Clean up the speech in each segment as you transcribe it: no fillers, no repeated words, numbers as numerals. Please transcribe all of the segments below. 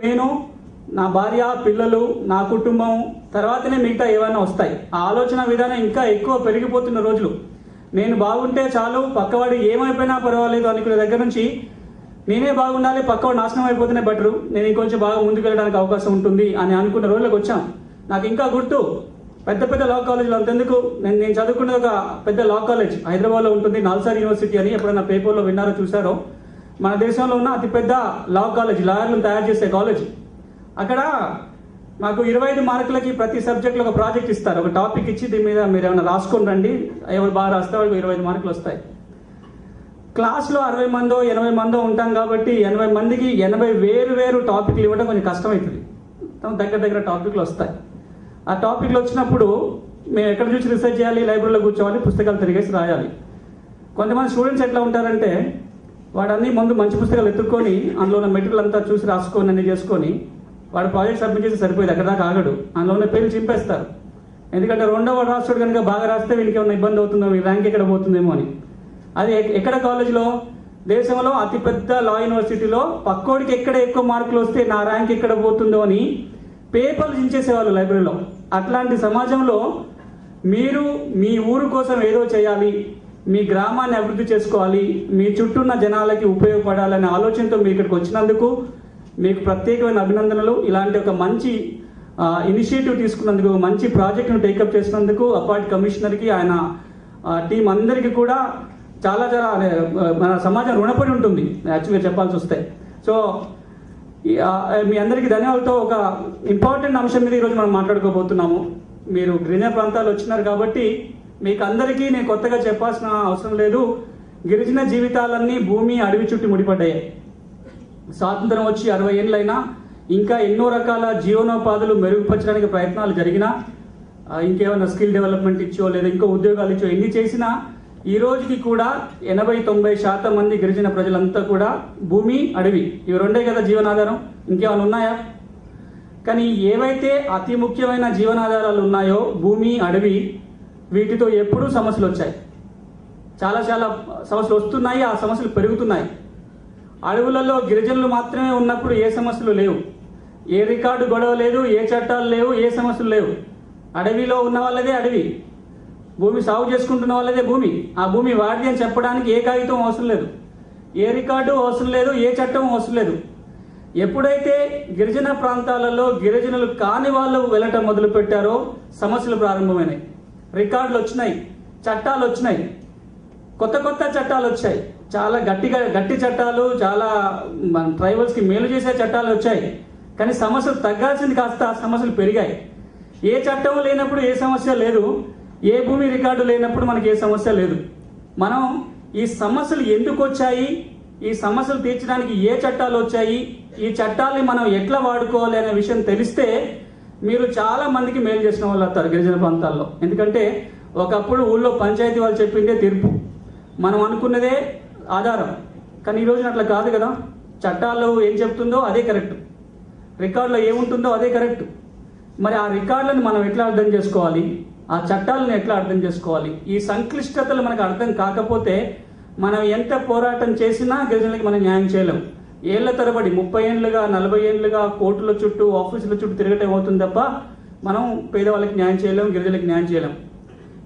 నేను, నా భార్య, పిల్లలు, నా కుటుంబం తర్వాతనే మిగతా ఏమైనా వస్తాయి. ఆ ఆలోచన విధానం ఇంకా ఎక్కువ పెరిగిపోతున్న రోజులు. నేను బాగుంటే చాలు, పక్కవాడు ఏమైపోయినా పర్వాలేదు అనుకునే దగ్గర నుంచి నేనే బాగుండాలి, పక్కవాడు నాశనం అయిపోతేనే బెటరు, నేను ఇంకొంచెం బాగా ముందుకు వెళ్ళడానికి అవకాశం ఉంటుంది అని అనుకున్న రోజులకు వచ్చాం. నాకు ఇంకా గుర్తు, పెద్ద పెద్ద లా కాలేజీలు అంతెందుకు, నేను చదువుకున్నది ఒక పెద్ద లా కాలేజ్ హైదరాబాద్లో ఉంటుంది, నాల్సార్ యూనివర్సిటీ అని. ఎప్పుడైనా పేపర్లో విన్నారో చూసారో, మన దేశంలో ఉన్న అతిపెద్ద లా కాలేజ్, లాయర్లను తయారు చేసే కాలేజ్. అక్కడ మాకు 25 మార్కులకి ప్రతి సబ్జెక్ట్లో ఒక ప్రాజెక్ట్ ఇస్తారు. ఒక టాపిక్ ఇచ్చి దీని మీద మీరు ఏమైనా రాసుకొని రండి, ఎవరు బాగా రాస్తే వాళ్ళకి 25 మార్కులు వస్తాయి. క్లాస్లో 60 మందో 80 మందో ఉంటాం కాబట్టి 80 మందికి 80 వేరు టాపిక్లు ఇవ్వడం కొంచెం కష్టమవుతుంది. దగ్గర టాపిక్లు వస్తాయి. ఆ టాపిక్లు వచ్చినప్పుడు మేము ఎక్కడ చూసి రీసెర్చ్ చేయాలి, లైబ్రరీలో కూర్చోవాలి, పుస్తకాలు తిరిగేసి రాయాలి. కొంతమంది స్టూడెంట్స్ ఎట్లా ఉంటారంటే, వాడన్నీ ముందు మంచి పుస్తకాలు ఎత్తుక్కొని అందులో ఉన్న మెటీరియల్ అంతా చూసి రాసుకొని అన్ని చేసుకొని వాడు ప్రాజెక్ట్ సబ్మిట్ చేసి సరిపోయింది, అక్కడ దాకా ఆగడు, అందులో ఉన్న పేర్లు చింపేస్తారు. ఎందుకంటే రెండవ రాష్ట్రుడు కనుక బాగా రాస్తే వీనికి ఏమైనా ఇబ్బంది అవుతుందో, మీ ర్యాంక్ ఎక్కడ పోతుందేమో అని. అది ఎక్కడ కాలేజ్లో, దేశంలో అతిపెద్ద లా యూనివర్సిటీలో పక్కోడికి ఎక్కడ ఎక్కువ మార్కులు వస్తే నా ర్యాంక్ ఎక్కడ పోతుందో అని పేపర్లు చించేసేవాళ్ళు లైబ్రరీలో. అట్లాంటి సమాజంలో మీరు మీ ఊరు కోసం ఏదో చేయాలి, మీ గ్రామాన్ని అభివృద్ధి చేసుకోవాలి, మీ చుట్టూ ఉన్న జనాలకి ఉపయోగపడాలనే ఆలోచనతో మీరు ఇక్కడికి వచ్చినందుకు మీకు ప్రత్యేకమైన అభినందనలు. ఇలాంటి ఒక మంచి ఇనిషియేటివ్ తీసుకున్నందుకు, మంచి ప్రాజెక్ట్ను టేకప్ చేసినందుకు అపార్ట్ కమిషనర్కి, ఆయన టీం అందరికీ కూడా చాలా మన సమాజం రుణపడి ఉంటుంది యాక్చువల్గా చెప్పాల్సి వస్తే. సో మీ అందరికీ ధన్యవాదాలతో ఒక ఇంపార్టెంట్ అంశం మీద ఈరోజు మనం మాట్లాడుకోబోతున్నాము. మీరు గిరిజన ప్రాంతాలు వచ్చినారు కాబట్టి మీకు అందరికీ నేను కొత్తగా చెప్పాల్సిన అవసరం లేదు. గిరిజన జీవితాలన్నీ భూమి, అడవి చుట్టూ ముడిపడ్డాయి. స్వాతంత్రం వచ్చి 60 ఏళ్ళైనా ఇంకా ఎన్నో రకాల జీవనోపాధులు మెరుగుపరచడానికి ప్రయత్నాలు జరిగినా, ఇంకేమైనా స్కిల్ డెవలప్మెంట్ ఇచ్చో లేదా ఇంకో ఉద్యోగాలు ఇచ్చో ఎన్ని చేసినా ఈ రోజుకి కూడా 80-90% మంది గిరిజన ప్రజలంతా కూడా భూమి, అడవి, ఇవి రెండే కదా జీవనాధారం, ఇంకేమైనా ఉన్నాయా? కానీ ఏవైతే అతి ముఖ్యమైన జీవనాధారాలు ఉన్నాయో భూమి, అడవి, వీటితో ఎప్పుడూ సమస్యలు వచ్చాయి. చాలా సమస్యలు వస్తున్నాయి, ఆ సమస్యలు పెరుగుతున్నాయి. అడవులలో గిరిజనులు మాత్రమే ఉన్నప్పుడు ఏ సమస్యలు లేవు, ఏ రికార్డు గొడవ లేదు, ఏ చట్టాలు లేవు, ఏ సమస్యలు లేవు. అడవిలో ఉన్న వాళ్ళదే అడవి, భూమి సాగు చేసుకుంటున్న వాళ్ళదే భూమి, ఆ భూమి వాడిది అని చెప్పడానికి ఏ కాగితం అవసరం లేదు, ఏ రికార్డు అవసరం లేదు, ఏ చట్టం అవసరం లేదు. ఎప్పుడైతే గిరిజన ప్రాంతాలలో గిరిజనులు కాని వాళ్ళు వెళ్ళటం మొదలు పెట్టారో సమస్యలు ప్రారంభమైనాయి. రికార్డులు వచ్చినాయి, చట్టాలు వచ్చినాయి, కొత్త చట్టాలు వచ్చాయి, చాలా గట్టి చట్టాలు, చాలా ట్రైబల్స్కి మేలు చేసే చట్టాలు వచ్చాయి. కానీ సమస్యలు తగ్గాల్సింది కాస్త సమస్యలు పెరిగాయి. ఏ చట్టం లేనప్పుడు ఏ సమస్య లేదు, ఏ భూమి రికార్డు లేనప్పుడు మనకి ఏ సమస్య లేదు. మనం ఈ సమస్యలు ఎందుకు వచ్చాయి, ఈ సమస్యలు తీర్చడానికి ఏ చట్టాలు వచ్చాయి, ఈ చట్టాలని మనం ఎట్లా వాడుకోవాలి అనే విషయం తెలిస్తే మీరు చాలా మందికి మేలు చేసిన వాళ్ళు అవుతారు గిరిజన ప్రాంతాల్లో. ఎందుకంటే ఒకప్పుడు ఊళ్ళో పంచాయతీ వాళ్ళు చెప్పిందే తీర్పు, మనం అనుకున్నదే ఆధారం. కానీ ఈ రోజున అట్లా కాదు కదా. చట్టాల్లో ఏం చెప్తుందో అదే కరెక్ట్, రికార్డులో ఏముంటుందో అదే కరెక్ట్. మరి ఆ రికార్డులను మనం ఎట్లా అర్థం చేసుకోవాలి, ఆ చట్టాలను ఎట్లా అర్థం చేసుకోవాలి? ఈ సంక్లిష్టతలు మనకు అర్థం కాకపోతే మనం ఎంత పోరాటం చేసినా గిరిజనులకి మనం న్యాయం చేయలేం. ఏళ్ల తరబడి 30 ఏళ్ళుగా 40 ఏళ్ళుగా కోర్టుల చుట్టూ, ఆఫీసుల చుట్టూ తిరగటం అవుతుంది తప్ప మనం పేదవాళ్ళకి న్యాయం చేయలేం, గిరిజనులకి న్యాయం చేయలేం.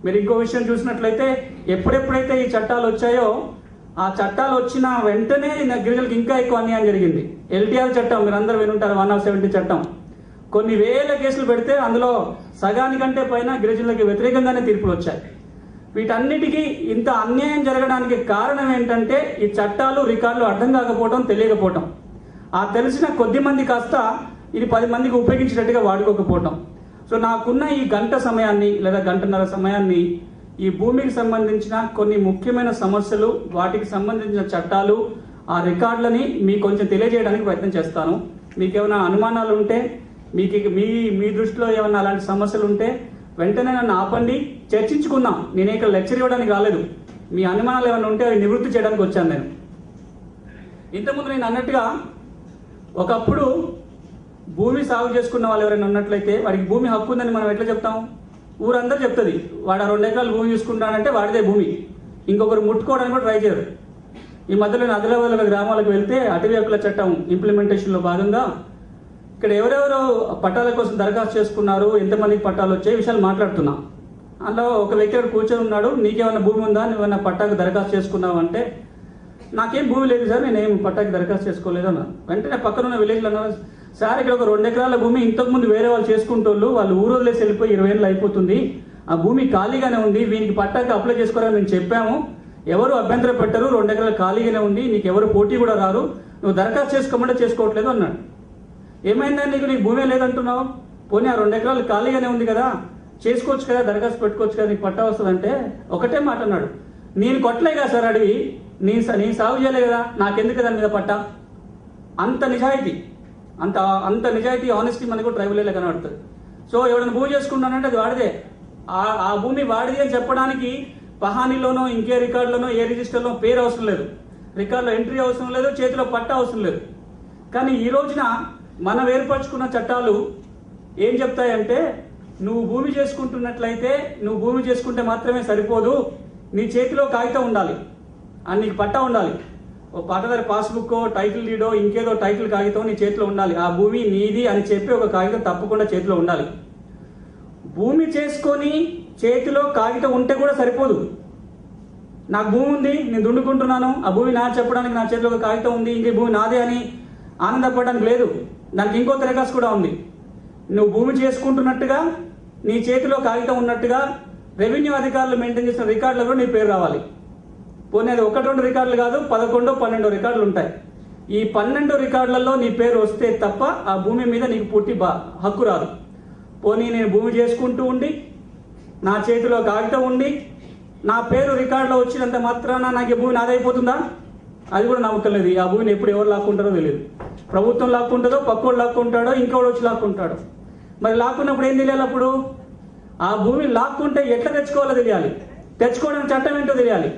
మీరు ఇంకో విషయం చూసినట్లయితే, ఎప్పుడెప్పుడైతే ఈ చట్టాలు వచ్చాయో ఆ చట్టాలు వచ్చిన వెంటనే గిరిజనులకు ఇంకా ఎక్కువ అన్యాయం జరిగింది. ఎల్టీఆర్ చట్టం మీరు అందరూ వినుంటారు, 170 చట్టం. కొన్ని వేల కేసులు పెడితే అందులో సగానికంటే పైన గిరిజనులకి వ్యతిరేకంగానే తీర్పులు వచ్చాయి. వీటన్నిటికీ ఇంత అన్యాయం జరగడానికి కారణం ఏంటంటే ఈ చట్టాలు, రికార్డులు అర్థం కాకపోవడం, తెలియకపోవటం. ఆ తెలిసిన కొద్ది మంది కాస్త ఇది 10 మందికి ఉపయోగించేటట్టుగా వాడుకోకపోవటం. సో నాకున్న ఈ గంట సమయాన్ని లేదా గంటన్నర సమయాన్ని ఈ భూమికి సంబంధించిన కొన్ని ముఖ్యమైన సమస్యలు, వాటికి సంబంధించిన చట్టాలు, ఆ రికార్డులని మీకు కొంచెం తెలియజేయడానికి ప్రయత్నం చేస్తాను. మీకు ఏమైనా అనుమానాలు ఉంటే, మీకు మీ దృష్టిలో ఏమైనా అలాంటి సమస్యలు ఉంటే వెంటనే నన్ను ఆపండి, చర్చించుకుందాం. నేనే ఇక్కడ లెక్చర్ ఇవ్వడానికి రాలేదు, మీ అనుమానాలు ఏమైనా ఉంటే అవి నివృత్తి చేయడానికి వచ్చాను నేను. ఇంతకుముందు నేను అన్నట్టుగా ఒకప్పుడు భూమి సాగు చేసుకున్న వాళ్ళు ఎవరైనా ఉన్నట్లయితే వాడికి భూమి హక్కు ఉందని మనం ఎట్లా చెప్తాం? ఊరందరూ చెప్తుంది, వాడు 2 ఎకరాలు భూమి తీసుకుంటానంటే వాడిదే భూమి, ఇంకొకరు ముట్టుకోవడానికి కూడా ట్రై చేయరు. ఈ మధ్యలో నేను ఆదిలాబాద్ గ్రామాలకు వెళ్తే అటవీ హక్కుల చట్టం ఇంప్లిమెంటేషన్లో భాగంగా ఇక్కడ ఎవరెవరు పట్టాల కోసం దరఖాస్తు చేసుకున్నారు, ఎంతమందికి పట్టాలు వచ్చాయి విషయాలు మాట్లాడుతున్నా. అందులో ఒక వ్యక్తి అక్కడ కూర్చొని ఉన్నాడు, నీకేమైనా భూమి ఉందా, నువ్వేమైనా పట్టాకు దరఖాస్తు చేసుకున్నావు అంటే, నాకేం భూమి లేదు సార్, నేనేం పట్టాకి దరఖాస్తు చేసుకోలేదు అన్నాను. వెంటనే పక్కన ఉన్న విలేజ్లో అన్నారు, సార్ ఇక్కడ ఒక 2 ఎకరాల భూమి ఇంతకుముందు వేరే వాళ్ళు చేసుకుంటోళ్ళు, వాళ్ళు ఊరు వదిలేసి వెళ్ళిపోయి 20 ఏళ్ళు అయిపోతుంది, ఆ భూమి ఖాళీగానే ఉంది, వీనికి పట్టాకి అప్లై చేసుకోవాలని మేము చెప్పాము, ఎవరు అభ్యంతరం పెట్టరు, 2 ఎకరాలు ఖాళీగానే ఉంది, నీకు ఎవరు పోటీ కూడా రారు, నువ్వు దరఖాస్తు చేసుకోమంటే చేసుకోవట్లేదు అన్నాడు. ఏమైందని నీకు భూమే లేదంటున్నావు, పోనీ ఆ 2 ఎకరాలు ఖాళీగానే ఉంది కదా, చేసుకోవచ్చు కదా, దరఖాస్తు పెట్టుకోవచ్చు కదా, నీకు పట్టా వస్తుందంటే ఒకటే మాట అన్నాడు, నేను కొట్టలే కదా సార్ అడివి, నేను సాగు చేయలే కదా, నాకెందుకు దాని మీద పట్టా. అంత నిజాయితీ, అంత నిజాయితీ ఆనెస్టీ మనకు ట్రైబల్ కనబడుతుంది. సో ఎవరైనా భూమి చేసుకుంటానంటే అది వాడిదే, ఆ భూమి వాడిది అని చెప్పడానికి పహానీలోనో ఇంకే రికార్డులోనో ఏ రిజిస్టర్లో పేరు అవసరం లేదు, రికార్డులో ఎంట్రీ అవసరం లేదు, చేతిలో పట్టా అవసరం లేదు. కానీ ఈ రోజున మనం ఏర్పరచుకున్న చట్టాలు ఏం చెప్తాయంటే, నువ్వు భూమి చేసుకుంటున్నట్లయితే నువ్వు భూమి చేసుకుంటే మాత్రమే సరిపోదు, నీ చేతిలో కాగితం ఉండాలి, అని నీకు పట్టా ఉండాలి, ఓ పట్టదారి పాస్బుక్, టైటిల్ డీడో, ఇంకేదో టైటిల్ కాగితం నీ చేతిలో ఉండాలి, ఆ భూమి నీది అని చెప్పి ఒక కాగితం తప్పకుండా చేతిలో ఉండాలి. భూమి చేసుకొని చేతిలో కాగితం ఉంటే కూడా సరిపోదు. నాకు భూమి ఉంది, నేను దున్నుకుంటున్నాను, ఆ భూమి నా చెప్పడానికి నా చేతిలో ఒక కాగితం ఉంది, ఇంకే భూమి నాదే అని ఆనందపడడానికి లేదు. దానికి ఇంకో దరఖాస్తు కూడా ఉంది. నువ్వు భూమి చేసుకుంటున్నట్టుగా నీ చేతిలో కాగితం ఉన్నట్టుగా రెవెన్యూ అధికారులు మెయింటైన్ చేసిన రికార్డులో కూడా నీ పేరు రావాలి. పోనీ అది 1-2 రికార్డులు కాదు, 11-12 రికార్డులు ఉంటాయి. ఈ 12 రికార్డులలో నీ పేరు వస్తే తప్ప ఆ భూమి మీద నీకు పూర్తి హక్కు రాదు. పోనీ నేను భూమి చేసుకుంటూ ఉండి నా చేతిలో కాగితం ఉండి నా పేరు రికార్డులో వచ్చినంత మాత్రాన నాకు భూమి నాదైపోతుందా? అది కూడా నమ్మకం లేదు. ఆ భూమిని ఎప్పుడు ఎవరు లాక్కుంటారో తెలియదు. ప్రభుత్వం లాక్కుంటుందో, పక్కోడు లాక్కుంటాడో, ఇంకోటి వచ్చి లాక్కుంటాడు. మరి లాక్కున్నప్పుడు ఏం తెలియాలి? అప్పుడు ఆ భూమి లాక్కుంటే ఎట్లా తెచ్చుకోవాలో తెలియాలి, తెచ్చుకోవడానికి చట్టం ఏంటో తెలియాలి.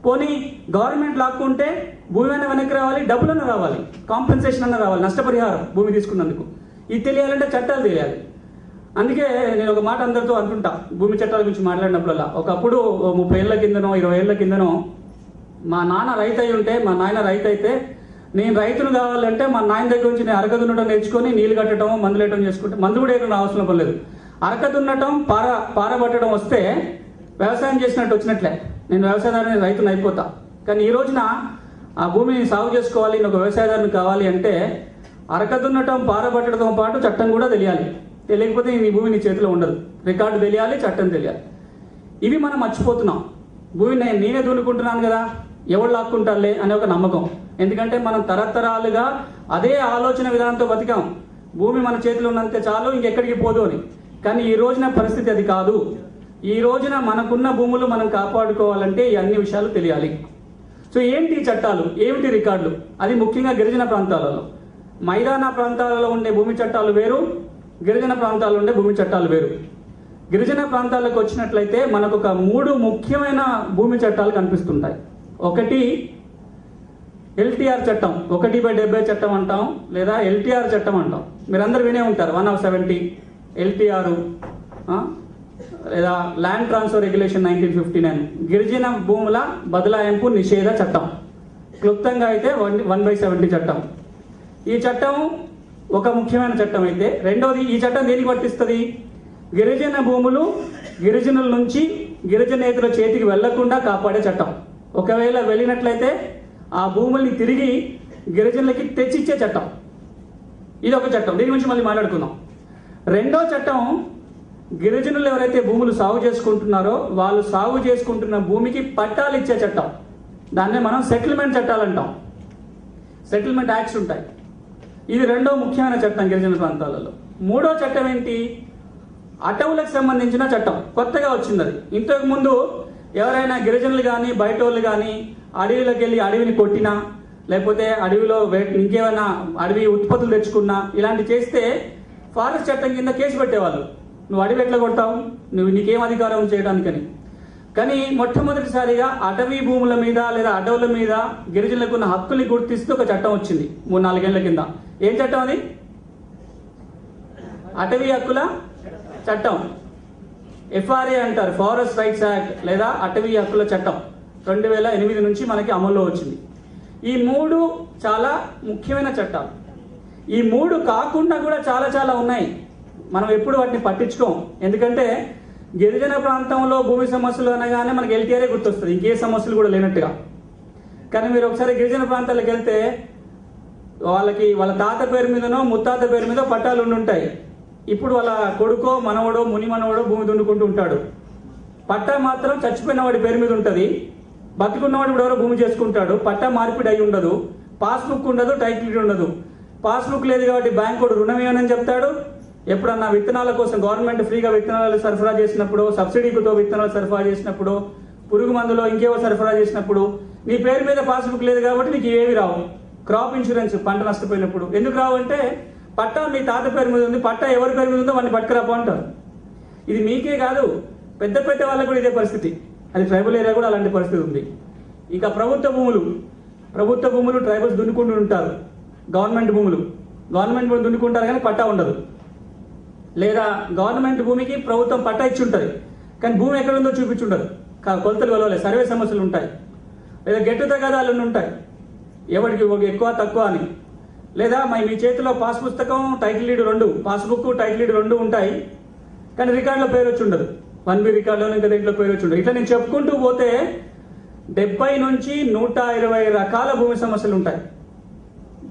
పోనీ గవర్నమెంట్ లాక్కుంటే భూమి అయినా వెనక్కి రావాలి, డబ్బులన్నా రావాలి, కాంపెన్సేషన్ అన్న రావాలి, నష్టపరిహారం భూమి తీసుకున్నందుకు. ఇది తెలియాలంటే చట్టాలు తెలియాలి. అందుకే నేను ఒక మాట అందరితో అంటుంటా, భూమి చట్టాల గురించి మాట్లాడినప్పుడల్లా. ఒకప్పుడు 30 ఏళ్ల కిందనో 20 ఏళ్ల కిందనో మా నాన్న రైతు అయి ఉంటే, మా నాయన రైతు అయితే, నేను రైతును కావాలంటే మా నాయన దగ్గర నుంచి నేను అరక దున్నటం నేర్చుకొని నీళ్లు కట్టడం, మందులు వేయటం చేసుకుంటే, మందు కూడా వేయడం అవసరం పడలేదు, అరక దున్నటం, పారబట్టడం వస్తే వ్యవసాయం చేసినట్టు వచ్చినట్లే, నేను వ్యవసాయదారుని రైతుని అయిపోతా. కానీ ఈ రోజున ఆ భూమిని సాగు చేసుకోవాలి, నేను ఒక వ్యవసాయదారుని కావాలి అంటే అరక దున్నటం, పారబట్టడంతో పాటు చట్టం కూడా తెలియాలి. తెలియకపోతే నీ భూమి నీ చేతిలో ఉండదు. రికార్డు తెలియాలి, చట్టం తెలియాలి. ఇవి మనం మర్చిపోతున్నాం. భూమి నేనే దున్నుకుంటున్నాను కదా, ఎవరు లాక్కుంటారులే అనే ఒక నమ్మకం. ఎందుకంటే మనం తరతరాలుగా అదే ఆలోచన విధానంతో బతికాం, భూమి మన చేతిలో ఉన్నంతే చాలు, ఇంకెక్కడికి పోదు అని. కానీ ఈ రోజున పరిస్థితి అది కాదు. ఈ రోజున మనకున్న భూములు మనం కాపాడుకోవాలంటే ఈ అన్ని విషయాలు తెలియాలి. సో ఏంటి చట్టాలు, ఏమిటి రికార్డులు? అది ముఖ్యంగా గిరిజన ప్రాంతాలలో, మైదాన ప్రాంతాలలో ఉండే భూమి చట్టాలు వేరు, గిరిజన ప్రాంతాల్లో ఉండే భూమి చట్టాలు వేరు. గిరిజన ప్రాంతాలకు వచ్చినట్లయితే మనకు ఒక 3 ముఖ్యమైన భూమి చట్టాలు కనిపిస్తుంటాయి. ఒకటి ఎల్టీఆర్ చట్టం, 1/70 చట్టం అంటాం, లేదా ఎల్టీఆర్ చట్టం అంటాం. మీరందరూ వినే ఉంటారు, 1/70 ఎల్టీఆర్, లేదా ల్యాండ్ ట్రాన్స్ఫర్ రెగ్యులేషన్ 1959, గిరిజన భూముల బదలాయింపు నిషేధ చట్టం. క్లుప్తంగా అయితే 1/70 చట్టం. ఈ చట్టం ఒక ముఖ్యమైన చట్టం అయితే, రెండవది ఈ చట్టం దేనికి వర్తిస్తుంది? గిరిజన భూములు గిరిజనుల నుంచి గిరిజనేతల చేతికి వెళ్లకుండా కాపాడే చట్టం. ఒకవేళ వెళ్ళినట్లయితే ఆ భూముల్ని తిరిగి గిరిజనులకి తెచ్చిచ్చే చట్టం. ఇది ఒక చట్టం, దీని గురించి మళ్ళీ మాట్లాడుకుందాం. రెండో చట్టం, గిరిజనులు ఎవరైతే భూములు సాగు చేసుకుంటున్నారో వాళ్ళు సాగు చేసుకుంటున్న భూమికి పట్టాలు ఇచ్చే చట్టం. దాన్నే మనం సెటిల్మెంట్ చట్టాలు అంటాం, సెటిల్మెంట్ యాక్ట్స్ ఉంటాయి. ఇది రెండో ముఖ్యమైన చట్టం గిరిజన ప్రాంతాలలో. మూడో చట్టం ఏంటి? అటవులకు సంబంధించిన చట్టం, కొత్తగా వచ్చింది అది. ఇంతకు ముందు ఎవరైనా గిరిజనులు కానీ బయట వాళ్ళు కానీ అడవిలోకి వెళ్ళి అడవిని కొట్టినా, లేకపోతే అడవిలో ఇంకేమైనా అడవి ఉత్పత్తులు తెచ్చుకున్నా, ఇలాంటి చేస్తే ఫారెస్ట్ చట్టం కింద కేసు పెట్టేవాళ్ళు. నువ్వు అడవి ఎట్లా కొడతావు, నీకేం అధికారం చేయడానికని. కానీ మొట్టమొదటిసారిగా అటవీ భూముల మీద లేదా అడవుల మీద గిరిజనులకు ఉన్న హక్కుల్ని గుర్తిస్తూ ఒక చట్టం వచ్చింది 3-4 ఏళ్ల కింద. ఏం చట్టం అది? అటవీ హక్కుల చట్టం, ఎఫ్ఆర్ఏ అంటారు, ఫారెస్ట్ రైట్స్ యాక్ట్ లేదా అటవీ హక్కుల చట్టం. 2008 నుంచి మనకి అమల్లో వచ్చింది. ఈ 3 చాలా ముఖ్యమైన చట్టాలు. ఈ మూడు కాకుండా కూడా చాలా చాలా ఉన్నాయి. మనం ఎప్పుడు వాటిని పట్టించుకోం. ఎందుకంటే గిరిజన ప్రాంతంలో భూమి సమస్యలు అనగానే మనకి ఎల్టీఆర్ఏ గుర్తొస్తుంది, ఇంకే సమస్యలు కూడా లేనట్టుగా. కానీ మీరు ఒకసారి గిరిజన ప్రాంతాలకు వెళ్తే వాళ్ళ తాత పేరు మీదనో ముత్తాత పేరు మీద పట్టాలు ఉంటాయి. ఇప్పుడు వాళ్ళ కొడుకో మనవడో ముని మనవడో భూమి దున్నుకుంటూ ఉంటాడు. పట్టా మాత్రం చచ్చిపోయిన వాడి పేరు మీద ఉంటుంది. బతికున్నవాడు ఇప్పుడు ఎవరో భూమి చేసుకుంటాడు. పట్టా మార్పిడి అయి ఉండదు, పాస్బుక్ ఉండదు, టైటిల్ ఉండదు. పాస్బుక్ లేదు కాబట్టి బ్యాంకు రుణం ఏమని చెప్తాడు. ఎప్పుడన్నా విత్తనాల కోసం గవర్నమెంట్ ఫ్రీగా విత్తనాలు సరఫరా చేసినప్పుడు, సబ్సిడీతో విత్తనాలు సరఫరా చేసినప్పుడు, పురుగు మందులో ఇంకేవో సరఫరా చేసినప్పుడు నీ పేరు మీద పాస్బుక్ లేదు కాబట్టి నీకు ఏవి రావు. క్రాప్ ఇన్సూరెన్స్ పంట నష్టపోయినప్పుడు ఎందుకు రావు అంటే పట్టా మీ తాత పేరు మీద ఉంది, పట్టా ఎవరి పేరు మీద ఉందో వాడిని పట్టుకురాపో అంటారు. ఇది మీకే కాదు, పెద్ద పెద్ద వాళ్ళకు కూడా ఇదే పరిస్థితి. అది ట్రైబల్ ఏరియా కూడా అలాంటి పరిస్థితి ఉంది. ఇక ప్రభుత్వ భూములు ట్రైబల్స్ దున్నుకుంటూ ఉంటారు. గవర్నమెంట్ భూములు దున్నుకుంటారు కానీ పట్టా ఉండదు. లేదా గవర్నమెంట్ భూమికి ప్రభుత్వం పట్టా ఇచ్చి ఉంటుంది కానీ భూమి ఎక్కడ ఉందో చూపించుండదు. కొలతలు కొలవలేదు, సర్వే సమస్యలు ఉంటాయి. లేదా గెట్టు తగాదాలు ఉంటాయి, ఎవరికి ఎక్కువ తక్కువ అని. లేదా మీ చేతిలో పాస్ పుస్తకం టైటిల్ లీడ్ రెండు, పాస్బుక్ టైటిల్ లీడ్ రెండు ఉంటాయి కానీ రికార్డులో పేరు వచ్చి ఉండదు. 1B రికార్డులో ఇంకా దీంట్లో పేరు వచ్చి ఉండదు. ఇట్లా నేను చెప్పుకుంటూ పోతే 70 నుంచి 120 రకాల భూమి సమస్యలు ఉంటాయి.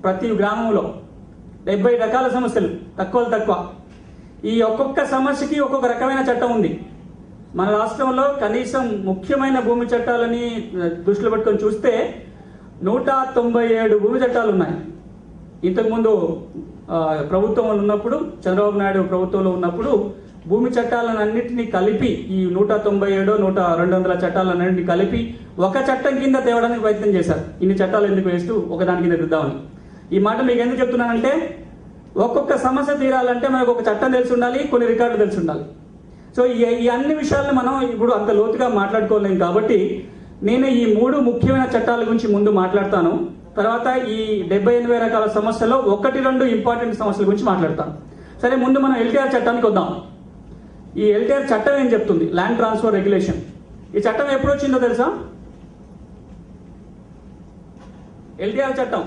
ప్రతి గ్రామంలో 70 రకాల సమస్యలు, తక్కువ. ఈ ఒక్కొక్క సమస్యకి ఒక్కొక్క రకమైన చట్టం ఉంది. మన రాష్ట్రంలో కనీసం ముఖ్యమైన భూమి చట్టాలని దృష్టిలో పెట్టుకొని చూస్తే 197 భూమి చట్టాలు ఉన్నాయి. ఇంతకుముందు ప్రభుత్వంలో ఉన్నప్పుడు, చంద్రబాబు నాయుడు ప్రభుత్వంలో ఉన్నప్పుడు భూమి చట్టాలను అన్నింటినీ కలిపి ఈ 197 200 చట్టాలన్నింటినీ కలిపి ఒక చట్టం కింద తేవడానికి ప్రయత్నం చేశారు. ఇన్ని చట్టాలు ఎందుకు వేస్తూ ఒకదాని కింద తెద్దామని. ఈ మాట మీకు ఎందుకు చెప్తున్నానంటే ఒక్కొక్క సమస్య తీరాలంటే మనకు ఒక చట్టం తెలిసి ఉండాలి, కొన్ని రికార్డులు తెలిసి ఉండాలి. సో ఈ అన్ని విషయాలను మనం ఇప్పుడు అంత లోతుగా మాట్లాడుకోలేము. కాబట్టి నేను ఈ 3 ముఖ్యమైన చట్టాల గురించి ముందు మాట్లాడతాను. తర్వాత ఈ 70-80 రకాల సమస్యల్లో 1-2 ఇంపార్టెంట్ సమస్యల గురించి మాట్లాడతాను. సరే, ముందు మనం ఎల్టీఆర్ చట్టానికి వద్దాం. ఈ ఎల్టీఆర్ చట్టం ఏం చెప్తుంది? Land transfer regulation. ఈ చట్టం ఎప్పుడు వచ్చిందో తెలుసా? ఎల్టీఆర్ చట్టం.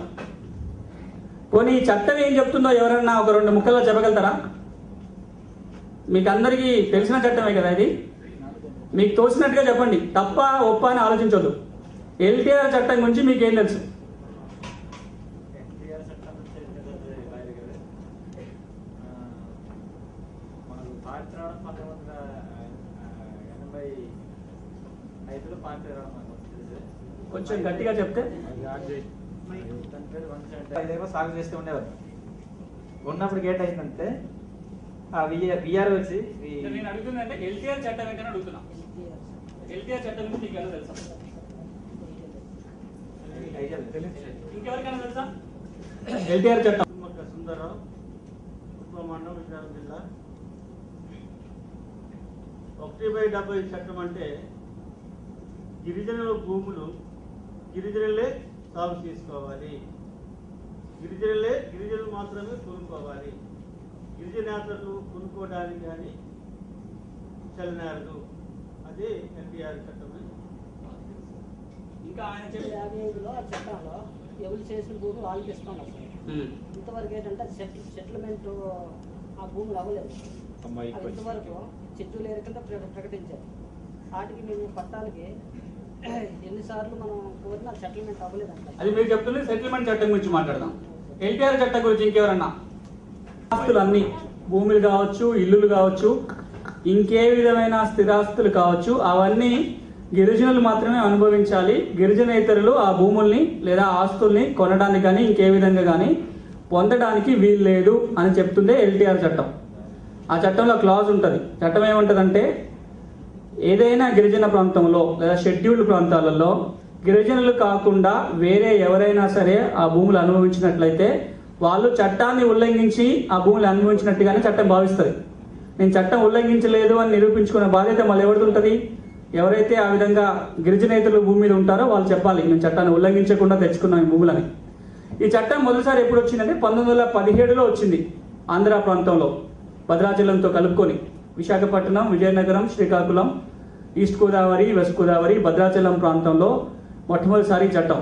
పోనీ ఈ చట్టం ఏం చెప్తుందో ఎవరన్నా ఒక 2 ముక్కల్లో చెప్పగలుగుతారా? మీకు అందరికీ తెలిసిన చట్టమే కదా ఇది. మీకు తోచినట్టుగా చెప్పండి, తప్ప ఒప్ప అని ఆలోచించొద్దు. ఎల్టీఆర్ చట్టం గురించి మీకు ఏం తెలుసు? కొంచెం గట్టిగా చెప్తే. సాగు చేస్తూ ఉండేవారు. ఉన్నప్పుడు గేట్ అయిందంటే విఆర్ వచ్చి నేను అడుగుతుందంటే ఎల్టీఆర్ చట్టం ఏంటని అడుగుతున్నా. ఎల్టీఆర్ చట్టం గురించి మీకు ఎలా తెలుసా? ఇంకెవరికైనా తెలుసా ఎల్టీఆర్ చట్టం? సుందరరావు, మండలం విజయనగరం జిల్లా. 1/70 చట్టం అంటే గిరిజనుల భూములు గిరిజనులే సాగు చేసుకోవాలి, గిరిజనులు మాత్రమే కొనుక్కోవాలి, గిరిజనేతలు కొనుక్కోవడానికి కానీ చలనారు. అదే ఎన్టీఆర్ చట్టం. ఇంకా ఆయన 55లో ఆ చట్టంలో ఎవరు చేసిన భూములు వాళ్ళకి ఇస్తాం అసలు. ఇంతవరకు ఏంటంటే సెటిల్మెంట్ ఆ భూములు అవ్వలేదు. ఇంతవరకు చెట్టులు ఏరికంటే ప్రకటించారు. వాటికి మేము పట్టాలకి ఎన్నిసార్లు మనం కోరినా సెటిల్మెంట్ అవ్వలేదు అంట. అది మీరు చెప్తుంది. సెటిల్మెంట్ చట్టం గురించి మాట్లాడదాం. ఎల్టీఆర్ చట్టం గురించి ఇంకెవరన్నా? ఆస్తులు అన్ని, భూములు కావచ్చు, ఇల్లులు కావచ్చు, ఇంకే విధమైన స్థిరాస్తులు కావచ్చు, అవన్నీ గిరిజనులు మాత్రమే అనుభవించాలి. గిరిజనేతరులు ఆ భూముల్ని లేదా ఆస్తుల్ని కొనడానికి కానీ ఇంకే విధంగా కానీ పొందడానికి వీల్లేదు అని చెప్తుందే ఎల్టీఆర్ చట్టం. ఆ చట్టంలో క్లాజ్ ఉంటుంది. చట్టం ఏముంటుందంటే ఏదైనా గిరిజన ప్రాంతంలో లేదా షెడ్యూల్డ్ ప్రాంతాలలో గిరిజనులు కాకుండా వేరే ఎవరైనా సరే ఆ భూములు అనుభవించినట్లయితే వాళ్ళు చట్టాన్ని ఉల్లంఘించి ఆ భూములు అనుభవించినట్టుగానే చట్టం భావిస్తుంది. నేను చట్టం ఉల్లంఘించలేదు అని నిరూపించుకునే బాధ్యత మళ్ళీ ఎవరిది ఉంటుంది? ఎవరైతే ఆ విధంగా గిరిజనేతలు భూమి మీద ఉంటారో వాళ్ళు చెప్పాలి, మేము చట్టాన్ని ఉల్లంఘించకుండా తెచ్చుకున్నాం ఈ భూములని. ఈ చట్టం మొదటిసారి ఎప్పుడు వచ్చిందంటే 1917లో వచ్చింది. ఆంధ్ర ప్రాంతంలో భద్రాచలంతో కలుపుకొని విశాఖపట్నం, విజయనగరం, శ్రీకాకుళం, ఈస్ట్ గోదావరి, వెస్ట్ గోదావరి, భద్రాచలం ప్రాంతంలో మొట్టమొదటిసారి చట్టం.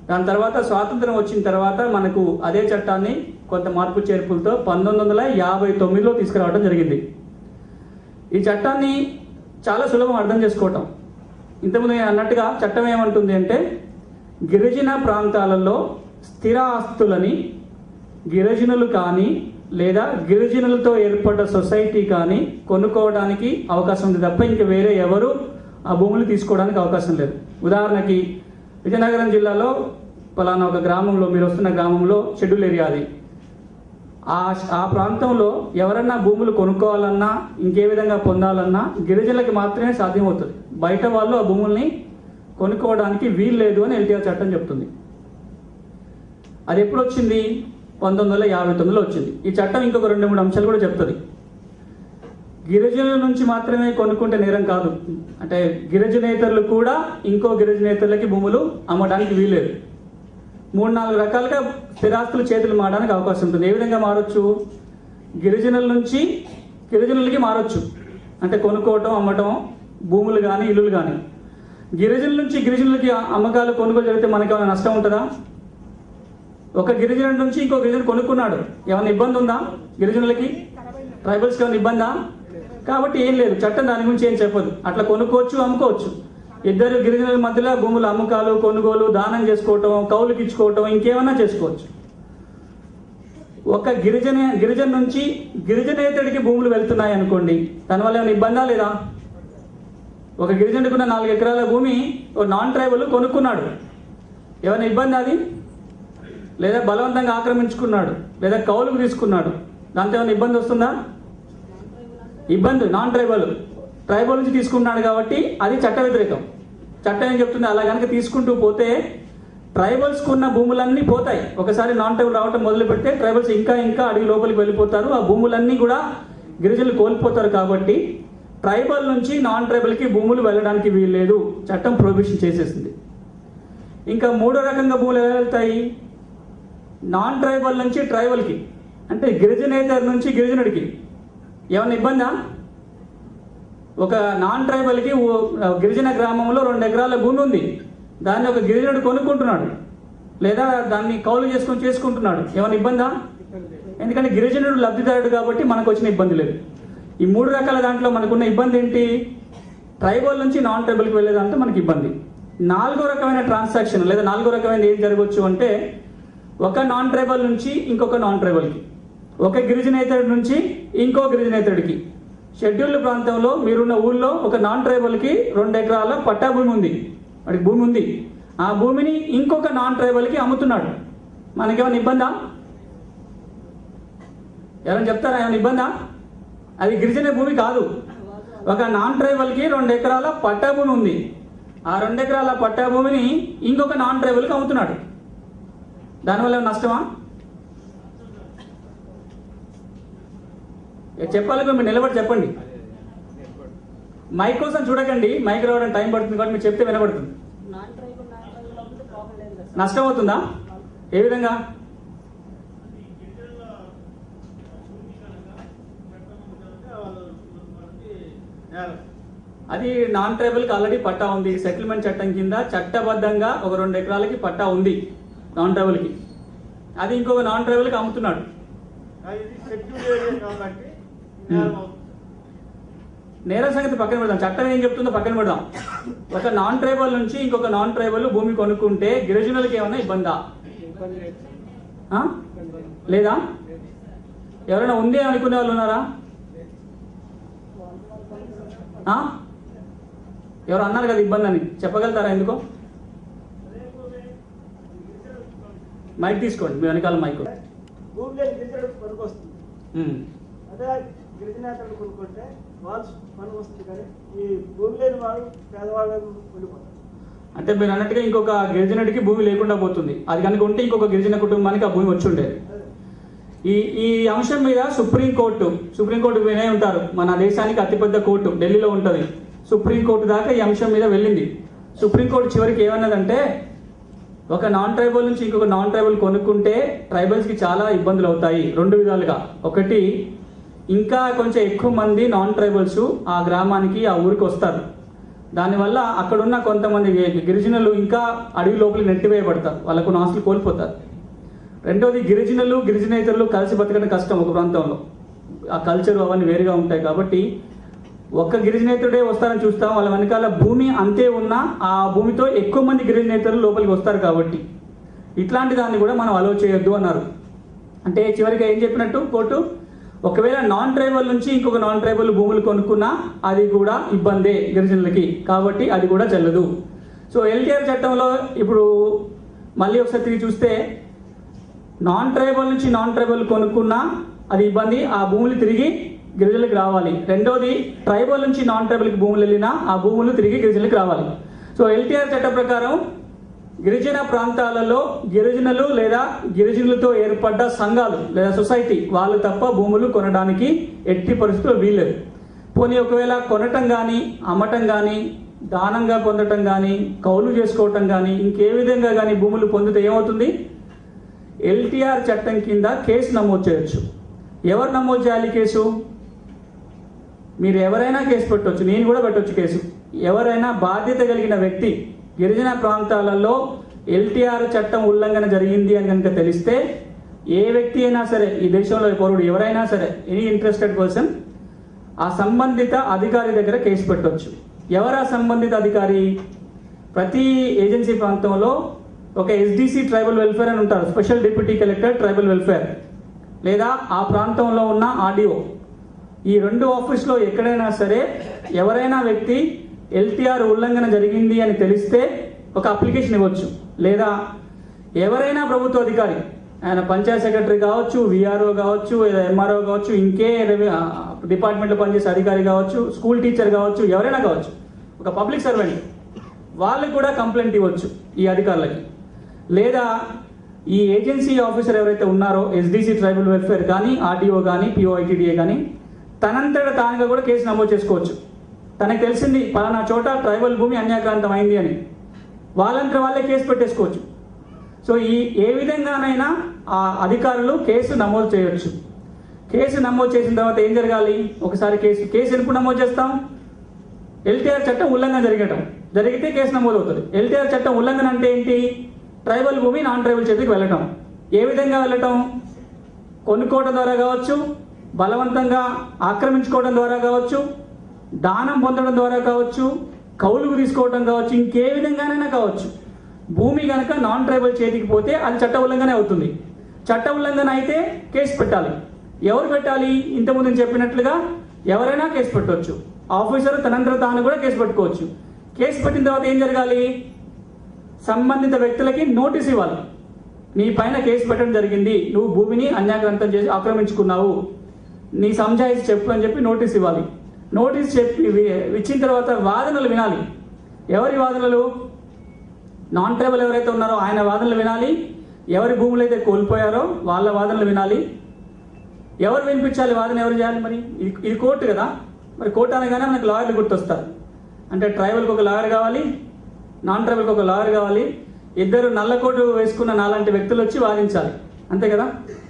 దాని తర్వాత స్వాతంత్రం వచ్చిన తర్వాత మనకు అదే చట్టాన్ని కొంత మార్పు చేర్పులతో 1959లో తీసుకురావడం జరిగింది. ఈ చట్టాన్ని చాలా సులభం అర్థం చేసుకోవటం. ఇంతకుముందు నేను అన్నట్టుగా చట్టం ఏమంటుంది అంటే, గిరిజన ప్రాంతాలలో స్థిర ఆస్తులని గిరిజనులు కానీ లేదా గిరిజనులతో ఏర్పడ్డ సొసైటీ కానీ కొనుక్కోవడానికి అవకాశం ఉంది తప్ప ఇంక వేరే ఎవరు ఆ భూములు తీసుకోవడానికి అవకాశం లేదు. ఉదాహరణకి విజయనగరం జిల్లాలో పలానా ఒక గ్రామంలో, మీరు వస్తున్న గ్రామంలో షెడ్యూల్ ఏరియా అది. ఆ ప్రాంతంలో ఎవరన్నా భూములు కొనుక్కోవాలన్నా ఇంకే విధంగా పొందాలన్నా గిరిజనులకి మాత్రమే సాధ్యమవుతుంది. బయట వాళ్ళు ఆ భూముల్ని కొనుక్కోవడానికి వీలు లేదు అని ఎల్టీఆర్ చట్టం చెప్తుంది. అది ఎప్పుడు వచ్చింది? 1959లో వచ్చింది. ఈ చట్టం ఇంకొక 2-3 అంశాలు కూడా చెప్తుంది. గిరిజనుల నుంచి మాత్రమే కొనుక్కుంటే నేరం కాదు, అంటే గిరిజనేతరులు కూడా ఇంకో గిరిజనేతరులకి భూములు అమ్మడానికి వీల్లేదు. 3-4 రకాలుగా స్థిరాస్తులు చేతులు మారడానికి అవకాశం ఉంటుంది. ఏ విధంగా మారొచ్చు? గిరిజనుల నుంచి గిరిజనులకి మారొచ్చు, అంటే కొనుక్కోవటం, అమ్మటం, భూములు కానీ ఇల్లులు కానీ. గిరిజనుల నుంచి గిరిజనులకి అమ్మకాలు కొనుగోలు జరిగితే మనకి ఏమైనా నష్టం ఉంటుందా? ఒక గిరిజనుల నుంచి ఇంకో గిరిజనుడు కొనుక్కున్నాడు, ఏమైనా ఇబ్బంది ఉందా గిరిజనులకి? ట్రైబల్స్కి ఏమైనా ఇబ్బందా? కాబట్టి ఏం లేదు, చట్టం దాని గురించి ఏం చెప్పదు. అట్లా కొనుక్కోవచ్చు, అమ్ముకోవచ్చు. ఇద్దరు గిరిజనుల మధ్యలో భూముల అమ్మకాలు, కొనుగోలు, దానం చేసుకోవటం, కౌలుకి ఇచ్చుకోవటం, ఇంకేమన్నా చేసుకోవచ్చు. ఒక గిరిజన నుంచి గిరిజనేతడికి భూములు వెళ్తున్నాయి అనుకోండి, దానివల్ల ఏమైనా ఇబ్బందా లేదా? ఒక గిరిజనుడికున్న 4 ఎకరాల భూమి ఒక నాన్ ట్రైబల్ కొనుక్కున్నాడు, ఏమైనా ఇబ్బంది అది? లేదా బలవంతంగా ఆక్రమించుకున్నాడు, లేదా కౌలుకు తీసుకున్నాడు, దాంతో ఏమైనా ఇబ్బంది వస్తుందా? ఇబ్బంది నాన్ ట్రైబల్ నుంచి తీసుకున్నాడు కాబట్టి అది చట్ట వ్యతిరేకం. చట్టం ఏం చెప్తుంది? అలా కనుక తీసుకుంటూ పోతే ట్రైబల్స్కు ఉన్న భూములన్నీ పోతాయి. ఒకసారి నాన్ ట్రైబల్ రావటం మొదలు పెడితే ట్రైబల్స్ ఇంకా అడవి లోపలికి వెళ్ళిపోతారు, ఆ భూములన్నీ కూడా గిరిజనులు కోల్పోతారు. కాబట్టి ట్రైబల్ నుంచి నాన్ ట్రైబల్కి భూములు వెళ్ళడానికి వీల్లేదు, చట్టం ప్రొహిబిషన్ చేసేసింది. ఇంకా 3వ రకంగా భూములు ఎలా వెళ్తాయి? నాన్ ట్రైబల్ నుంచి ట్రైబల్కి, అంటే గిరిజనేతర్ నుంచి గిరిజనుడికి. ఏమన్నా ఇబ్బందా? ఒక నాన్ ట్రైబల్కి గిరిజన గ్రామంలో 2 ఎకరాల భూమి ఉంది, దాన్ని ఒక గిరిజనుడు కొనుక్కుంటున్నాడు, లేదా దాన్ని కౌలు చేసుకుంటున్నాడు, ఏమైనా ఇబ్బందా? ఎందుకంటే గిరిజనుడు లబ్ధిదారుడు కాబట్టి మనకు వచ్చిన ఇబ్బంది లేదు. ఈ 3 రకాల దాంట్లో మనకున్న ఇబ్బంది ఏంటి? ట్రైబల్ నుంచి నాన్ ట్రైబల్కి వెళ్ళేదాంతో మనకి ఇబ్బంది. 4వ రకమైన ట్రాన్సాక్షన్ లేదా 4వ రకమైన ఏం జరగవచ్చు అంటే, ఒక నాన్ ట్రైబల్ నుంచి ఇంకొక నాన్ ట్రైబల్కి, ఒక గిరిజనేతరుడి నుంచి ఇంకో గిరిజనేతరుడికి. షెడ్యూల్డ్ ప్రాంతంలో మీరున్న ఊళ్ళో ఒక నాన్ ట్రైబల్కి 2 ఎకరాల పట్టా భూమి ఉంది, వాడికి భూమి ఉంది, ఆ భూమిని ఇంకొక నాన్ ట్రైబల్కి అమ్ముతున్నాడు. మనకేమైనా ఇబ్బందా? ఎవరైనా చెప్తారా ఏమైనా ఇబ్బందా? అది గిరిజన భూమి కాదు. ఒక నాన్ ట్రైబల్కి 2 ఎకరాల పట్టా భూమి ఉంది, ఆ 2 ఎకరాల పట్టా భూమిని ఇంకొక నాన్ ట్రైబల్కి అమ్ముతున్నాడు. దానివల్ల నష్టమా? చెప్పాలి, మీరు నిలబడి చెప్పండి. మైక్ కోసం చూడకండి, మైక్ రావడం టైం పడుతుంది కాబట్టి మీరు చెప్తే వినబడుతుంది. నాన్ ట్రైబల్ అవ్వకపోతే ప్రాబ్లం లేదు కదా. నష్టం అవుతుందా? ఏ విధంగా? అది నాన్ ట్రైబల్కి ఆల్రెడీ పట్టా ఉంది, సెటిల్మెంట్ చట్టం కింద చట్టబద్ధంగా ఒక 2 ఎకరాలకి పట్టా ఉంది నాన్ ట్రైబల్కి, అది ఇంకొక నాన్ ట్రైబల్కి అమ్ముతున్నాడు. నేర సంగతి పక్కన పెడదాం, చట్టం ఏం చెప్తుందో పక్కన పెడదాం. ఒక నాన్ ట్రైబల్ నుంచి ఇంకొక నాన్ ట్రైబల్ భూమి కొనుక్కుంటే గిరిజనులకి ఏమైనా ఇబ్బందా? లేదా? ఎవరైనా ఉంది అనుకునే వాళ్ళు ఉన్నారా? ఎవరు అన్నారు కదా ఇబ్బంది అని, చెప్పగలుగుతారా? ఎందుకో మైక్ తీసుకోండి, మీ వెనకాల మైక్. భూమి లేని గిరిజనుడు పనికి వస్తుంది, అదే గిరిజనేతలు కొనుక్కుంటే వాళ్ళు పనికి వస్తుంది, కానీ ఈ భూమి లేని వాళ్ళు పేదవాళ్ళకు వెళ్ళిపోతారు. అంటే మీరు అన్నట్టుగా ఇంకొక గిరిజనుడికి భూమి లేకుండా పోతుంది, అది కనుక ఉంటే ఇంకొక గిరిజన కుటుంబానికి ఆ భూమి వచ్చి ఉండేది. ఈ అంశం మీద సుప్రీంకోర్టు వినే ఉంటారు, మన దేశానికి అతిపెద్ద కోర్టు ఢిల్లీలో ఉంటుంది. సుప్రీంకోర్టు దాకా ఈ అంశం మీద వెళ్ళింది. సుప్రీంకోర్టు చివరికి ఏమన్నదంటే, ఒక నాన్ ట్రైబల్ నుంచి ఇంకొక నాన్ ట్రైబల్ కొనుక్కుంటే ట్రైబల్స్కి చాలా ఇబ్బందులు అవుతాయి 2 విధాలుగా. ఒకటి, ఇంకా కొంచెం ఎక్కువ మంది నాన్ ట్రైబల్స్ ఆ గ్రామానికి, ఆ ఊరికి వస్తారు, దానివల్ల అక్కడున్న కొంతమంది గిరిజనులు ఇంకా అడవి లోపలికి నెట్టివేయబడతారు, వాళ్ళకు ఆస్తులు కోల్పోతారు. రెండోది గిరిజనులు గిరిజనేతరులు కలిసి బతకడం కష్టం ఒక ప్రాంతంలో, ఆ కల్చర్ అవన్నీ వేరుగా ఉంటాయి కాబట్టి ఒక్క గిరిజనేతరుడే వస్తారని చూస్తాం, వాళ్ళ వెనకాల భూమి అంతే ఉన్నా ఆ భూమితో ఎక్కువ మంది గిరిజనేతరులు లోపలికి వస్తారు కాబట్టి ఇట్లాంటి దాన్ని కూడా మనం అలో చేయొద్దు అన్నారు. అంటే చివరిగా ఏం చెప్పినట్టు కోర్టు, ఒకవేళ నాన్ ట్రైబల్ నుంచి ఇంకొక నాన్ ట్రైబల్ భూములు కొనుక్కున్నా అది కూడా ఇబ్బందే గిరిజనులకి, కాబట్టి అది కూడా చెల్లదు. సో ఎల్టీఆర్ చట్టంలో ఇప్పుడు మళ్ళీ ఒకసారి తిరిగి చూస్తే నాన్ ట్రైబల్ నుంచి నాన్ ట్రైబల్ కొనుక్కున్నా అది ఇబ్బంది, ఆ భూములు తిరిగి గిరిజనులకు రావాలి. రెండోది ట్రైబల్ నుంచి నాన్ ట్రైబల్కి భూములు వెళ్ళినా ఆ భూములు తిరిగి గిరిజనులకు రావాలి. సో ఎల్టీఆర్ చట్టం ప్రకారం గిరిజన ప్రాంతాలలో గిరిజనులు లేదా గిరిజనులతో ఏర్పడ్డ సంఘాలు లేదా సొసైటీ వాళ్ళు తప్ప భూములు కొనడానికి ఎట్టి పరిస్థితుల్లో వీల్లేదు. పోనీ ఒకవేళ కొనటం కానీ అమ్మటం కానీ దానంగా పొందటం కానీ కౌలు చేసుకోవటం కానీ ఇంకే విధంగా కానీ భూములు పొందితే ఏమవుతుంది, ఎల్టీఆర్ చట్టం కింద కేసు నమోదు చేయొచ్చు. ఎవరు నమోదు చేయాలి కేసు? మీరు ఎవరైనా కేసు పెట్టవచ్చు, నేను కూడా పెట్టవచ్చు కేసు. ఎవరైనా బాధ్యత కలిగిన వ్యక్తి గిరిజన ప్రాంతాలలో ఎల్టీఆర్ చట్టం ఉల్లంఘన జరిగింది అని కనుక తెలిస్తే ఏ వ్యక్తి అయినా సరే, ఈ దేశంలో పౌరుడు ఎవరైనా సరే, ఎనీ ఇంట్రెస్టెడ్ పర్సన్ ఆ సంబంధిత అధికారి దగ్గర కేసు పెట్టవచ్చు. ఎవరు ఆ సంబంధిత అధికారి? ప్రతి ఏజెన్సీ ప్రాంతంలో ఒక ఎస్డిసి ట్రైబల్ వెల్ఫేర్ అని ఉంటారు, special deputy collector tribal welfare, లేదా ఆ ప్రాంతంలో ఉన్న ఆర్డీఓ. ఈ రెండు ఆఫీస్లో ఎక్కడైనా సరే ఎవరైనా వ్యక్తి ఎల్టీఆర్ ఉల్లంఘన జరిగింది అని తెలిస్తే ఒక అప్లికేషన్ ఇవ్వచ్చు. లేదా ఎవరైనా ప్రభుత్వ అధికారి, ఆయన పంచాయత్ సెక్రటరీ కావచ్చు, విఆర్ఓ కావచ్చు, లేదా ఎంఆర్ఓ కావచ్చు, ఇంకే డిపార్ట్మెంట్లో పనిచేసే అధికారి కావచ్చు, స్కూల్ టీచర్ కావచ్చు, ఎవరైనా కావచ్చు, ఒక పబ్లిక్ సర్వెంట్, వాళ్ళకి కూడా కంప్లైంట్ ఇవ్వచ్చు ఈ అధికారులకి. లేదా ఈ ఏజెన్సీ ఆఫీసర్ ఎవరైతే ఉన్నారో ఎస్డిసి ట్రైబల్ వెల్ఫేర్ కానీ ఆర్డీఓ కానీ పిఓఐటీడీఏ కానీ తనంతట తానుగా కూడా కేసు నమోదు చేసుకోవచ్చు. తనకు తెలిసింది పలానా చోట ట్రైబల్ భూమి అన్యాక్రాంతం అయింది అని, వాళ్ళంతా వాళ్ళే కేసు పెట్టేసుకోవచ్చు. సో ఏ విధంగానైనా ఆ అధికారులు కేసు నమోదు చేయొచ్చు. కేసు నమోదు చేసిన తర్వాత ఏం జరగాలి? ఒకసారి కేసు ఎప్పుడు నమోదు చేస్తాం? ఎల్టీఆర్ చట్టం ఉల్లంఘన జరిగితే కేసు నమోదు అవుతుంది. ఎల్టీఆర్ చట్టం ఉల్లంఘన అంటే ఏంటి? ట్రైబల్ భూమి నాన్ ట్రైబల్ చేతికి వెళ్ళటం. ఏ విధంగా వెళ్ళటం? కొనుక్కోవడం ద్వారా కావచ్చు, బలవంతంగా ఆక్రమించుకోవడం ద్వారా కావచ్చు, దానం పొందడం ద్వారా కావచ్చు, కౌలుకు తీసుకోవడం కావచ్చు, ఇంకే విధంగానైనా కావచ్చు. భూమి కనుక నాన్ ట్రైబల్ చేతికి పోతే అది చట్ట ఉల్లంఘన అవుతుంది. చట్ట ఉల్లంఘన అయితే కేసు పెట్టాలి. ఎవరు పెట్టాలి? ఇంతకుముందు నేను చెప్పినట్లుగా ఎవరైనా కేసు పెట్టవచ్చు. ఆఫీసర్ తనంతట తాను కూడా కేసు పెట్టుకోవచ్చు. కేసు పెట్టిన తర్వాత ఏం జరగాలి? సంబంధిత వ్యక్తులకి నోటీస్ ఇవ్వాలి. నీ పైన కేసు పెట్టడం జరిగింది, నువ్వు భూమిని అన్యాక్రాంతం చేసి ఆక్రమించుకున్నావు, నీ సంజాయిషి చెప్పు అని చెప్పి నోటీస్ ఇవ్వాలి. నోటీస్ చెప్పి ఇచ్చిన తర్వాత వాదనలు వినాలి. ఎవరి వాదనలు? నాన్ ట్రైబల్ ఎవరైతే ఉన్నారో ఆయన వాదనలు వినాలి. ఎవరి భూములు అయితే కోల్పోయారో వాళ్ళ వాదనలు వినాలి. ఎవరు వినిపించాలి? వాదన ఎవరు చేయాలి? మరి ఇది కోర్టు కదా. మరి కోర్టు అనగానే మనకు లాయర్లు గుర్తొస్తారు. అంటే ట్రైబల్కి ఒక లాయర్ కావాలి, నాన్ ట్రైబల్కి ఒక లాయర్ కావాలి. ఇద్దరు నల్లకోటు వేసుకున్న నాలాంటి వ్యక్తులు వచ్చి వాదించాలి, అంతే కదా.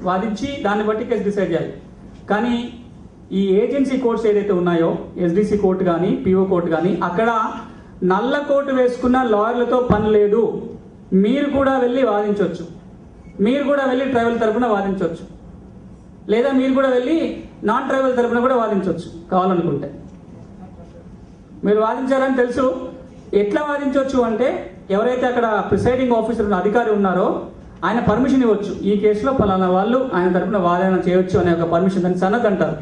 వాదించి దాన్ని బట్టి కేసు డిసైడ్ చేయాలి. కానీ ఈ ఏజెన్సీ కోర్ట్స్ ఏదైతే ఉన్నాయో, ఎస్డిసి కోర్టు కానీ పిఓ కోర్టు కానీ, అక్కడ నల్ల కోటు వేసుకున్న లాయర్లతో పని లేదు. మీరు కూడా వెళ్ళి వాదించవచ్చు. మీరు కూడా వెళ్ళి ట్రైబల్ తరపున వాదించవచ్చు. లేదా మీరు కూడా వెళ్ళి నాన్ ట్రైబల్ తరపున కూడా వాదించవచ్చు కావాలనుకుంటే. మీరు వాదించారని తెలుసు. ఎట్లా వాదించవచ్చు అంటే, ఎవరైతే అక్కడ ప్రిసైడింగ్ ఆఫీసర్ ఉన్న అధికారి ఉన్నారో ఆయన పర్మిషన్ ఇవ్వచ్చు. ఈ కేసులో ఫలానా వాళ్ళు ఆయన తరపున వాదన చేయొచ్చు అనే ఒక పర్మిషన్, దాన్ని సన్నద్ధి అంటారు.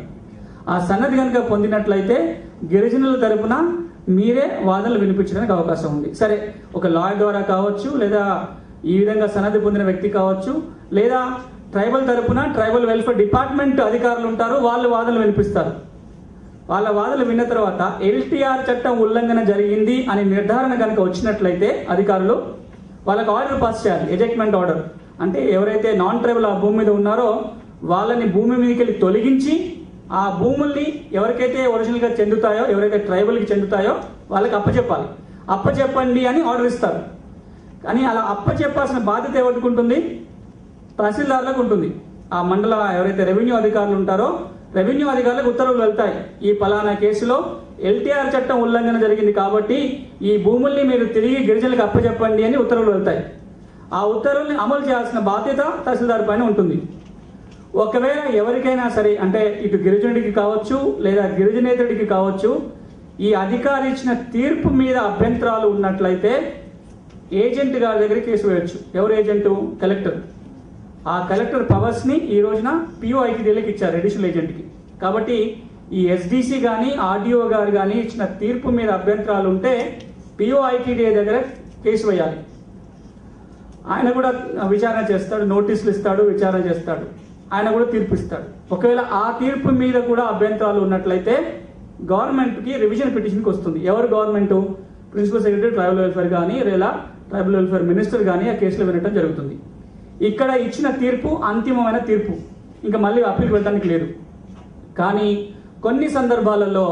ఆ సన్నద్ధి కనుక పొందినట్లయితే గిరిజనుల తరపున మీరే వాదనలు వినిపించడానికి అవకాశం ఉంది. సరే, ఒక లాయర్ ద్వారా కావచ్చు, లేదా ఈ విధంగా సన్నద్ధి పొందిన వ్యక్తి కావచ్చు, లేదా ట్రైబల్ తరపున ట్రైబల్ వెల్ఫేర్ డిపార్ట్మెంట్ అధికారులు ఉంటారు, వాళ్ళు వాదనలు వినిపిస్తారు. వాళ్ళ వాదనలు విన్న తర్వాత ఎల్టీఆర్ చట్టం ఉల్లంఘన జరిగింది అని నిర్ధారణ కనుక వచ్చినట్లయితే అధికారులు వాళ్ళకి ఆర్డర్ పాస్ చేయాలి. ఎజెక్ట్మెంట్ ఆర్డర్ అంటే ఎవరైతే నాన్ ట్రైబల్ ఆ భూమి మీద ఉన్నారో వాళ్ళని భూమి మీదకి వెళ్ళి తొలగించి ఆ భూముల్ని ఎవరికైతే ఒరిజినల్గా చెందుతాయో, ఎవరైతే ట్రైబల్కి చెందుతాయో వాళ్ళకి అప్పచెప్పాలి. అప్పచెప్పండి అని ఆర్డర్ ఇస్తారు. కానీ అలా అప్పచెప్పాల్సిన బాధ్యత ఎవరికి ఉంటుంది? తహసీల్దార్లకు ఉంటుంది. ఆ మండల ఎవరైతే రెవెన్యూ అధికారులు ఉంటారో రెవెన్యూ అధికారులకు ఉత్తర్వులు వెళ్తాయి. ఈ పలానా కేసులో ఎల్టీఆర్ చట్టం ఉల్లంఘన జరిగింది కాబట్టి ఈ భూముల్ని మీరు తిరిగి గిరిజనులకు అప్పచెప్పండి అని ఉత్తర్వులు వెళ్తాయి. ఆ ఉత్తర్వుల్ని అమలు చేయాల్సిన బాధ్యత తహసీల్దార్ పైన ఉంటుంది. ఒకవేళ ఎవరికైనా సరే, అంటే ఇటు గిరిజనుడికి కావచ్చు లేదా గిరిజనేతడికి కావచ్చు, ఈ అధికారి ఇచ్చిన తీర్పు మీద అభ్యంతరాలు ఉన్నట్లయితే ఏజెంట్ గారి దగ్గర కేసు వేయొచ్చు. ఎవరు ఏజెంటు? కలెక్టర్. ఆ కలెక్టర్ పవర్స్ని ఈ రోజున POITDకి ఇచ్చారు, అడిషనల్ ఏజెంట్కి. కాబట్టి ఈ SDC కానీ RDO గారు కానీ ఇచ్చిన తీర్పు మీద అభ్యంతరాలు ఉంటే POITD దగ్గర కేసు వేయాలి. ఆయన కూడా విచారణ చేస్తాడు, నోటీసులు ఇస్తాడు, విచారణ చేస్తాడు, ఆయన కూడా తీర్పు ఇస్తాడు. ఒకవేళ ఆ తీర్పు మీద కూడా అభ్యంతరాలు ఉన్నట్లయితే గవర్నమెంట్కి రివిజన్ పిటిషన్కి వస్తుంది. ఎవరు government? Principal secretary tribal welfare కానీ లేదా ట్రైబల్ వెల్ఫేర్ మినిస్టర్ కానీ ఆ కేసులో వినటం జరుగుతుంది. ఇక్కడ ఇచ్చిన తీర్పు అంతిమమైన తీర్పు, ఇంకా మళ్ళీ అప్పీల్కి వెళ్ళడానికి లేదు. కానీ కొన్ని సందర్భాలలో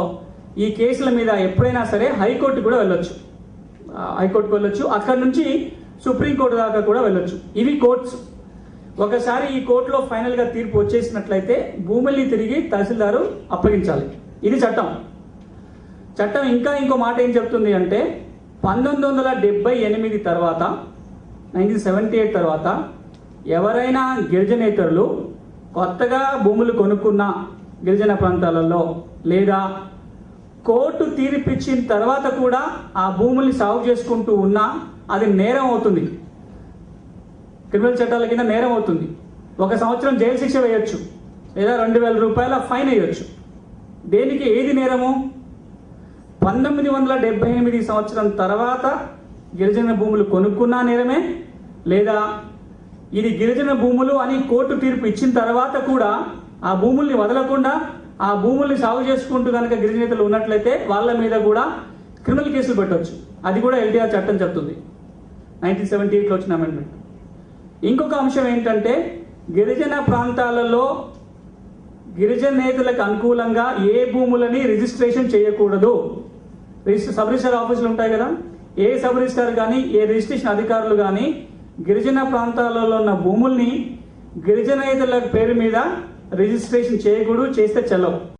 ఈ కేసుల మీద ఎప్పుడైనా సరే హైకోర్టు కూడా వెళ్ళొచ్చు, హైకోర్టుకు వెళ్ళొచ్చు, అక్కడ నుంచి సుప్రీంకోర్టు దాకా కూడా వెళ్ళొచ్చు. ఇవి కోర్ట్స్. ఒకసారి ఈ కోర్టులో ఫైనల్గా తీర్పు వచ్చేసినట్లయితే భూముల్ని తిరిగి తహసీల్దారు అప్పగించాలి. ఇది చట్టం. చట్టం ఇంకా ఇంకో మాట ఏం చెప్తుంది అంటే 1978 తర్వాత, 1978 తర్వాత ఎవరైనా గిరిజనేతరులు కొత్తగా భూములు కొనుక్కున్న గిరిజన ప్రాంతాలలో లేదా కోర్టు తీర్పిచ్చిన తర్వాత కూడా ఆ భూముల్ని సాగు చేసుకుంటూ ఉన్నా అది నేరం అవుతుంది. క్రిమినల్ చట్టాల కింద నేరం అవుతుంది. 1 సంవత్సరం జైలు శిక్ష వేయొచ్చు లేదా 2000 రూపాయల ఫైన్ వేయొచ్చు. దేనికి? ఏది నేరము? 1978 సంవత్సరం తర్వాత గిరిజన భూములు కొనుక్కున్నా నేరమే, లేదా ఇది గిరిజన భూములు అని కోర్టు తీర్పు ఇచ్చిన తర్వాత కూడా ఆ భూముల్ని వదలకుండా ఆ భూముల్ని సాగు చేసుకుంటూ కనుక గిరిజనేతలు ఉన్నట్లయితే వాళ్ళ మీద కూడా క్రిమినల్ కేసులు పెట్టవచ్చు. అది కూడా LTR చట్టం చెప్తుంది, 1978లో వచ్చిన అమెండ్మెంట్. ఇంకొక అంశం ఏంటంటే గిరిజన ప్రాంతాలలో గిరిజనేతలకు అనుకూలంగా ఏ భూములని రిజిస్ట్రేషన్ చేయకూడదు. సబ్ రిజిస్టర్ ఆఫీసులు ఉంటాయి కదా, ఏ సబ్ రిజిస్టర్ కానీ ఏ రిజిస్ట్రేషన్ అధికారులు కానీ గిరిజన ప్రాంతాలలో ఉన్న భూముల్ని గిరిజనేతల పేరు మీద రిజిస్ట్రేషన్ చేయకూడదు, చేస్తే చెల్లవు.